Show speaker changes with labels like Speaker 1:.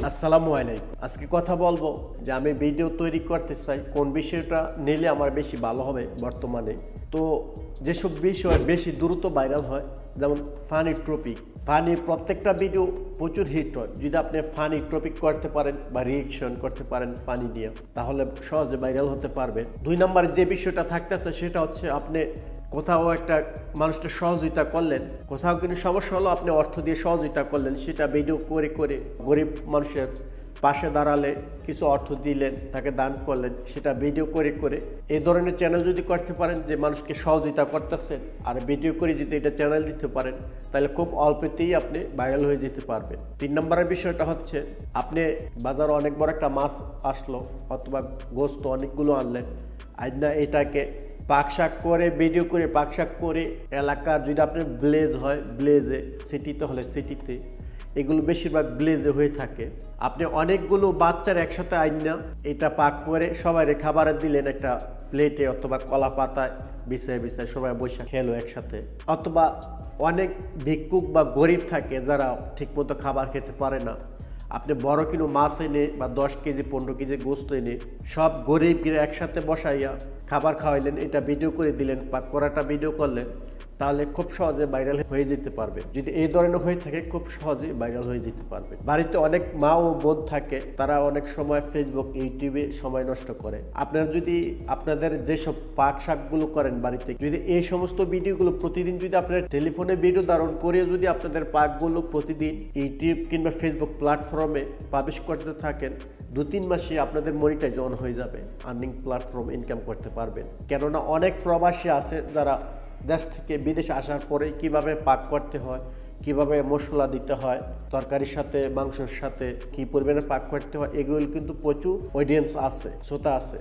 Speaker 1: আসসালামু আলাইকুম। আজকে কথা বলবো যে আমি ভিডিও তৈরি করতে চাই কোন বিষয়টা নিলে আমার বেশি ভালো হবে বর্তমানে। তো যেসব বিষয় বেশি দ্রুত ভাইরাল হয়, যেমন ফানি টপিক। ফানি প্রত্যেকটা ভিডিও প্রচুর হিট হয়। যদি আপনি ফানি টপিক করতে পারেন বা রিয়েকশন করতে পারেন ফানি দিয়ে, তাহলে সহজে ভাইরাল হতে পারবেন। 2 নম্বরে যে বিষয়টা থাকতেছে সেটা হচ্ছে আপনি কোথাও একটা মানুষটা সহযোগিতা করলেন, কোথাও কিন্তু সমস্যা হলো, আপনি অর্থ দিয়ে সহযোগিতা করলেন, সেটা ভিডিও করে করে গরিব মানুষের পাশে দাঁড়ালে কিছু অর্থ দিলেন, তাকে দান করলেন, সেটা ভিডিও করে করে এই ধরনের চ্যানেল যদি করতে পারেন যে মানুষকে সহযোগিতা করতেছেন আর ভিডিও করে যদি এটা চ্যানেল দিতে পারেন, তাহলে খুব অল্পতেই আপনি ভাইরাল হয়ে যেতে পারবেন। 3 নম্বরের বিষয়টা হচ্ছে আপনি বাজারে অনেক বড় একটা মাছ আসলো অথবা গোস্ত অনেকগুলো আনলেন, আজ না এটাকে পাকশাক করে ভিডিও করে পাকশাক করে এলাকার যদি আপনার ব্লেজ হয় ব্লেজে, সিটিতে হলে সিটিতে, এগুলো বেশিরভাগ ব্লেজে হয়ে থাকে। আপনি অনেকগুলো বাচ্চার একসাথে আইনা এটা পাক করে সবাই খাবারে দিলেন একটা প্লেটে অথবা কলা পাতায় বিছায় বিছায় সবাই বসে খেলো একসাথে। অথবা অনেক ভিক্ষুক বা গরিব থাকে যারা ঠিকমতো খাবার খেতে পারে না, আপনি বড় কিনো মাছ এনে বা 10 কেজি 15 কেজি গোস্ত এনে সব গরিবকে একসাথে বসাইয়া খাবার খাওয়াইলেন, এটা ভিডিও করে দিলেন, পাক করাটা ভিডিও করলেন, তাহলে খুব সহজে ভাইরাল হয়ে যেতে পারবে। যদি এই ধরনের হয়ে থাকে খুব সহজে ভাইরাল হয়ে যেতে পারবে। বাড়িতে অনেক মা ও বোন থাকে, তারা অনেক সময় ফেসবুক ইউটিউবে সময় নষ্ট করে। আপনারা যদি আপনাদের যেসব পাক শাকগুলো করেন বাড়িতে, যদি এই সমস্ত ভিডিওগুলো প্রতিদিন যদি আপনার টেলিফোনে ভিডিও ধারণ করে যদি আপনাদের পাকগুলো প্রতিদিন ইউটিউব কিংবা ফেসবুক প্ল্যাটফর্মে পাবলিশ করতে থাকেন, 2-3 মাসে আপনাদের মনিটাইজ অন হয়ে যাবে, আর্নিং প্ল্যাটফর্ম ইনকাম করতে পারবেন। কেননা অনেক প্রবাসী আছে যারা দেশ থেকে বিদেশে আসার পরে কিভাবে পাক করতে হয়, কিভাবে মশলা দিতে হয়, তরকারির সাথে মাংসের সাথে কি পরিমাণে পাক করতে হয়, এগুলো কিন্তু প্রচুর অডিয়েন্স আছে, শ্রোতা আছে।